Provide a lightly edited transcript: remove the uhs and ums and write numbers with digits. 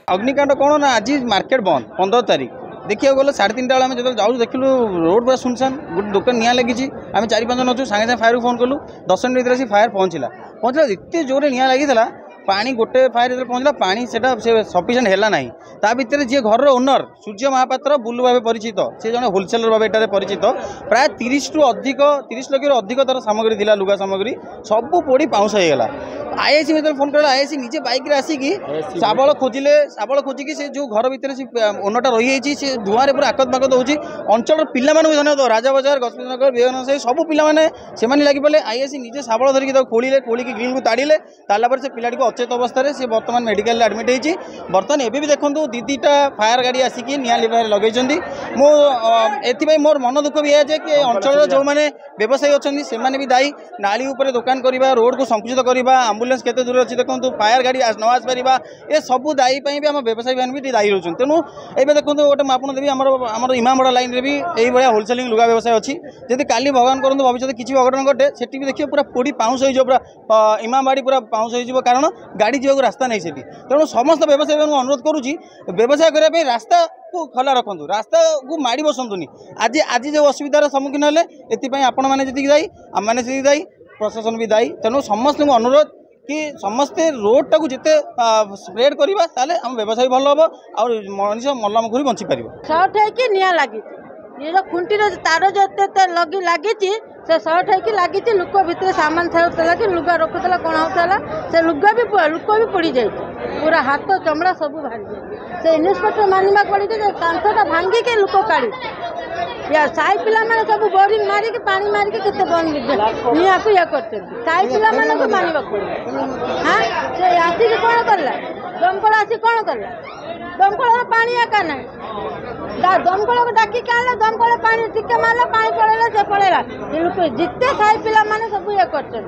अग्निकांड कौन ना आज मार्केट बंद 15 तारीख देखिए गल 3:30 बेले आम जो जाऊँ देखिलु रोड पूरा सुनसान गोटे दुकान निआ लगी आम 4-5 जन अच्छु सागे सागे फायर फोन कलु 10 मिनट भर फायर पहुँचला एत जोरे निआ लगी पानी गोटे फायर जो पहुँचला पानी से सफिसीयंट है ना ता भितर जी घर ओनर सूर्य महापात्र बुलू भाव परिचित से जन होलसेलर भाव एटारे परिचित प्राय 30 लक्ष अधिक तार सामग्री थिला लुगा सामग्री सबू पोड़ी पाउंस होगला आईआईसी में फोन कर आईआईसी निजे बाइक रे आसिकी शाबल खोजिकी से जो घर भितर ओनरटा रही से धुआं पूरा आकत बाकत होची अंचल पिला धन्यवाद राजा बाजार गजपतिनगर विवेकानंद से सब पिला लगी पड़े आईआईसी निजे शाबल धरिकी खोलिले खोलिकी ग्रिल को ताड़िले ताला पर से पिलाटी को अचेत अवस्था से बर्तमान मेडिकल एडमिट होती बर्तमान एवं भी देखो दीटा फायर गाड़ी आसिकी निआ लिभार लगे मुझे मोर मन दुख भी है कि अंचल जो मैंने व्यवसायी अच्छा से भी दायी नाली उपर दुकान करवा रोड को संकुचित करवा आंबुलांस केते दूर अच्छी देखो फायर गाड़ी न आस पार ये सब दायी भी आम व्यवसायी मैंने भी दायी रोच तेणु ये देखो गोटे आपको देवी आम इमामड़ा लाइन में भी यही होलसेलिंग लुगा व्यवसाय अच्छी जब काली भगवान करूँ भविष्य किसी अघटन घटे से देखिए पूरा पोड़ी पाउंस हो पूरा इमामबाड़ी पूरा पाउंस हो कारण गाड़ी जावाक रास्ता नहीं से तेणु समस्त व्यवसायी अनुरोध करुँच व्यवसाय करने रास्ता को खला रखु रास्ता को माड़ी बसतुनि आज आज जो असुविधार सम्मुखीन हेले एपाई आपण मैंने जी दायी आम मैंने जी दायी प्रशासन भी दायी तेणु समस्त अनुरोध कि समस्ते रोड टाक जिते स्प्रेड करवा ताले आम व्यवसाय भल हम और मनीष मल्ला मुखरी बंची पार सर्ट है निआ लगी ये खुंटी तार जो लगी से सर्ट है लगी लोक भितर सामान था कि लुगा रखुला कौन होता से लुगा भी लोक भी पड़ जाए पूरा हाथ चमड़ा सब बाहर जाए से इन्स्पेक्टर मानवा पड़ी कांथटा भांगिके लोक काढ़ी या साई पिला माने सब बोरिंग मारिक पानी मारिक केते बंद निया को या करते साई पिला माने को मानिबा पड़े हां से आसी के कोन करला दमकल आसी कोन करला दमकल पानी एका ना दमकल को डाकी काले दमकल पानी टिके मारला पानी पड़ेला से पड़ेला ये लोग जितने साई पिला माने सब या करते।